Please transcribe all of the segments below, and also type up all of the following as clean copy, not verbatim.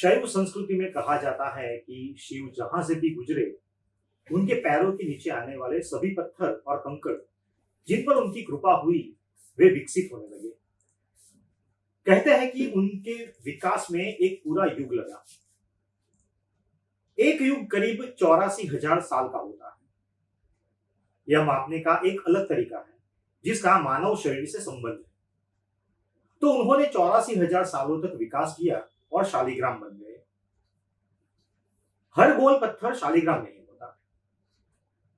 शैव संस्कृति में कहा जाता है कि शिव जहां से भी गुजरे, उनके पैरों के नीचे आने वाले सभी पत्थर और कंकड़ जिन पर उनकी कृपा हुई, वे विकसित होने लगे। कहते हैं कि उनके विकास में एक पूरा युग लगा। एक युग करीब 84,000 साल का होता है। यह मापने का एक अलग तरीका है जिसका मानव शरीर से संबंध है। तो उन्होंने 84,000 सालों तक विकास किया और शालिग्राम बन गए। हर गोल पत्थर शालिग्राम नहीं होता।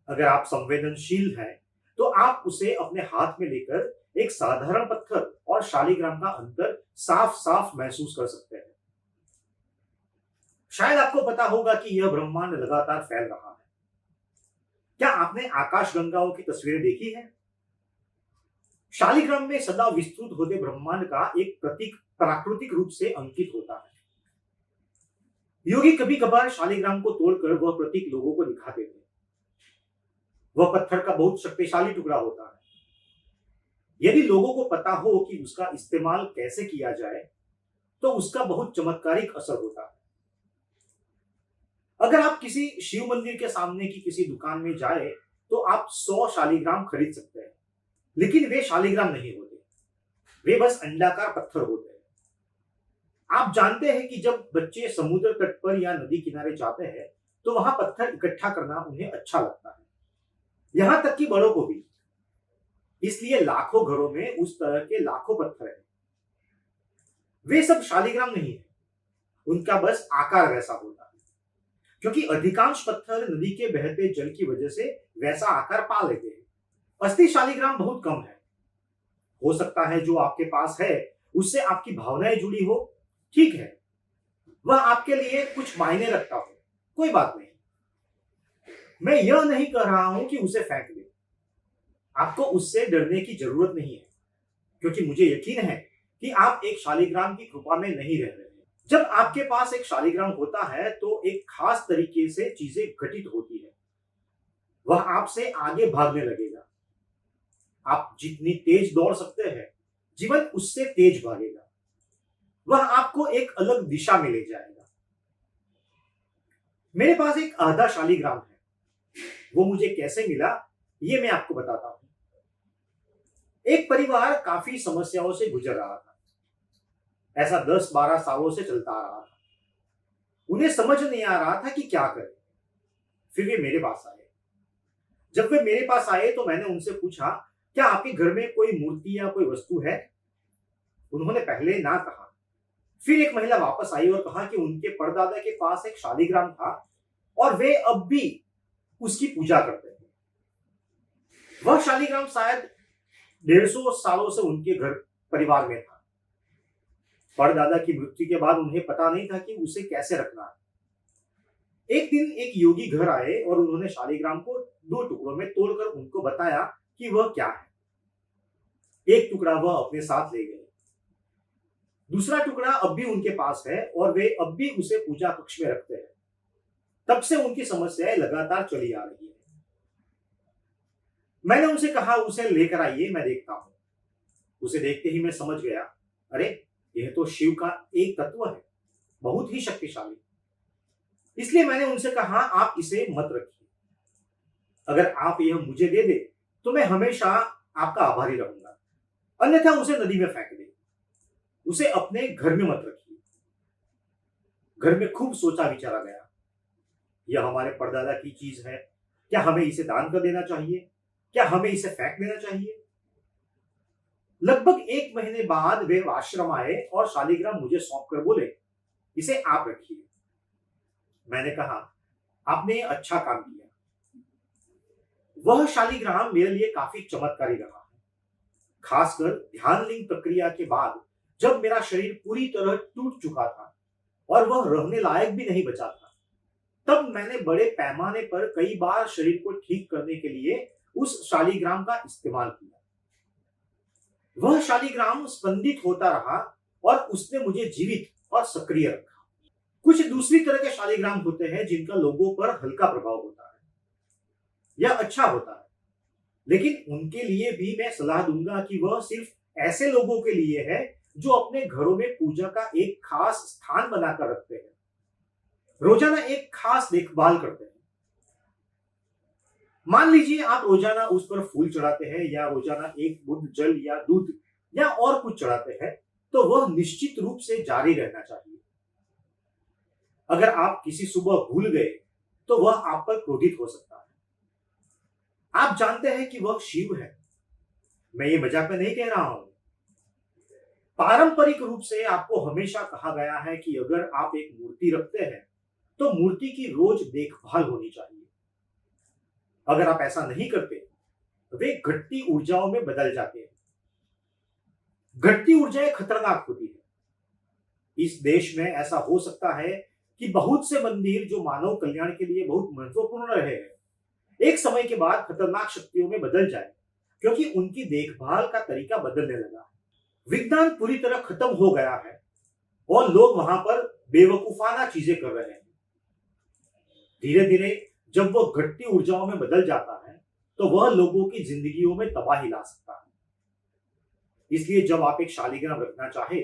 अगर आप संवेदनशील हैं तो आप उसे अपने हाथ में लेकर एक साधारण पत्थर और शालिग्राम का अंतर साफ साफ महसूस कर सकते हैं। शायद आपको पता होगा कि यह ब्रह्मांड लगातार फैल रहा है। क्या आपने आकाशगंगाओं की तस्वीरें देखी हैं? शालिग्राम में सदा विस्तृत होते ब्रह्मांड का एक प्रतीक प्राकृतिक रूप से अंकित होता है। योगी कभी कभार शालिग्राम को तोड़कर वह प्रतीक लोगों को दिखाते थे। वह पत्थर का बहुत शक्तिशाली टुकड़ा होता है। यदि लोगों को पता हो कि उसका इस्तेमाल कैसे किया जाए तो उसका बहुत चमत्कारिक असर होता है। अगर आप किसी शिव मंदिर के सामने की किसी दुकान में जाए तो आप 100 शालिग्राम खरीद सकते हैं, लेकिन वे शालिग्राम नहीं होते। वे बस अंडाकार पत्थर होते हैं। आप जानते हैं कि जब बच्चे समुद्र तट पर या नदी किनारे जाते हैं तो वहां पत्थर इकट्ठा करना उन्हें अच्छा लगता है, यहां तक कि बड़ों को भी। इसलिए लाखों घरों में उस तरह के लाखों पत्थर हैं। वे सब शालिग्राम नहीं है, उनका बस आकार वैसा होता है, क्योंकि अधिकांश पत्थर नदी के बहते जल की वजह से वैसा आकार पा लेते हैं। असली शालिग्राम बहुत कम है। हो सकता है जो आपके पास है उससे आपकी भावनाएं जुड़ी हो, ठीक है, वह आपके लिए कुछ मायने रखता हो, कोई बात नहीं। मैं यह नहीं कह रहा हूं कि उसे फेंक दे। आपको उससे डरने की जरूरत नहीं है, क्योंकि मुझे यकीन है कि आप एक शालिग्राम की कृपा में नहीं रह रहे हैं। जब आपके पास एक शालिग्राम होता है तो एक खास तरीके से चीजें घटित होती है। वह आपसे आगे भागने लगेगा। आप जितनी तेज दौड़ सकते हैं, जीवन उससे तेज भागेगा। वह आपको एक अलग दिशा में ले जाएगा। मेरे पास एक आधा शालिग्राम है। वो मुझे कैसे मिला, ये मैं आपको बताता हूं। एक परिवार काफी समस्याओं से गुजर रहा था। ऐसा 10-12 सालों से चलता आ रहा था। उन्हें समझ नहीं आ रहा था कि क्या करें। फिर वे मेरे पास आए। जब वे मेरे पास आए तो मैंने उनसे पूछा, क्या आपके घर में कोई मूर्ति या कोई वस्तु है? उन्होंने पहले ना कहा। फिर एक महिला वापस आई और कहा कि उनके परदादा के पास एक शालिग्राम था और वे अब भी उसकी पूजा करते थे। वह शालिग्राम शायद 150 सालों से उनके घर परिवार में था। परदादा की मृत्यु के बाद उन्हें पता नहीं था कि उसे कैसे रखना है। एक दिन एक योगी घर आए और उन्होंने शालिग्राम को 2 टुकड़ों में तोड़कर उनको बताया कि वह क्या है। एक टुकड़ा वह अपने साथ ले गए। दूसरा टुकड़ा अब भी उनके पास है और वे अब भी उसे पूजा कक्ष में रखते हैं। तब से उनकी समस्याएं लगातार चली आ रही है। मैंने उनसे कहा, उसे लेकर आइए, मैं देखता हूं। उसे देखते ही मैं समझ गया, अरे यह तो शिव का एक तत्व है, बहुत ही शक्तिशाली। इसलिए मैंने उनसे कहा, आप इसे मत रखिए। अगर आप यह मुझे दे दे तो मैं हमेशा आपका आभारी रहूंगा, अन्यथा उसे नदी में फेंक दे। उसे अपने घर में मत रखिए। घर में खूब सोचा विचारा गया। यह हमारे परदादा की चीज है, क्या हमें इसे दान कर देना चाहिए? क्या हमें इसे फेंक देना चाहिए? लगभग 1 महीने बाद वे आश्रम आए और शालिग्राम मुझे सौंप कर बोले, इसे आप रखिए। मैंने कहा, आपने अच्छा काम किया। वह शालिग्राम मेरे लिए काफी चमत्कारी रहा है, खासकर ध्यान लिंग प्रक्रिया के बाद, जब मेरा शरीर पूरी तरह टूट चुका था और वह रहने लायक भी नहीं बचा था। तब मैंने बड़े पैमाने पर कई बार शरीर को ठीक करने के लिए उस शालिग्राम का इस्तेमाल किया। वह शालिग्राम स्पंदित होता रहा और उसने मुझे जीवित और सक्रिय रखा। कुछ दूसरी तरह के शालिग्राम होते हैं जिनका लोगों पर हल्का प्रभाव होता है। यह अच्छा होता है, लेकिन उनके लिए भी मैं सलाह दूंगा कि वह सिर्फ ऐसे लोगों के लिए है जो अपने घरों में पूजा का एक खास स्थान बनाकर रखते हैं। रोजाना एक खास देखभाल करते हैं। मान लीजिए आप रोजाना उस पर फूल चढ़ाते हैं या रोजाना एक बूंद जल या दूध या और कुछ चढ़ाते हैं, तो वह निश्चित रूप से जारी रहना चाहिए। अगर आप किसी सुबह भूल गए तो वह आप पर क्रोधित हो सकता है। आप जानते हैं कि वह शिव है। मैं ये मजाक में नहीं कह रहा हूं। पारंपरिक रूप से आपको हमेशा कहा गया है कि अगर आप एक मूर्ति रखते हैं तो मूर्ति की रोज देखभाल होनी चाहिए। अगर आप ऐसा नहीं करते, वे घटती ऊर्जाओं में बदल जाते हैं। घटती ऊर्जाएं खतरनाक होती है। इस देश में ऐसा हो सकता है कि बहुत से मंदिर जो मानव कल्याण के लिए बहुत महत्वपूर्ण रहे हैं, एक समय के बाद खतरनाक शक्तियों में बदल जाए, क्योंकि उनकी देखभाल का तरीका बदलने लगा है। विज्ञान पूरी तरह खत्म हो गया है और लोग वहां पर बेवकूफाना चीजें कर रहे हैं। धीरे धीरे जब वह घटती ऊर्जाओं में बदल जाता है तो वह लोगों की जिंदगियों में तबाही ला सकता है। इसलिए जब आप एक शालिग्राम रखना चाहे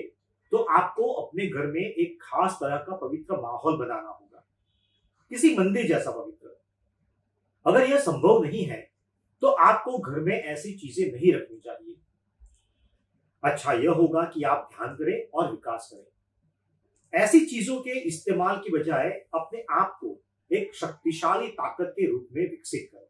तो आपको अपने घर में एक खास तरह का पवित्र माहौल बनाना होगा, किसी मंदिर जैसा पवित्र। अगर यह संभव नहीं है तो आपको घर में ऐसी चीजें नहीं रखनी चाहिए। अच्छा यह होगा कि आप ध्यान करें और विकास करें। ऐसी चीजों के इस्तेमाल की बजाय अपने आप को एक शक्तिशाली ताकत के रूप में विकसित करें।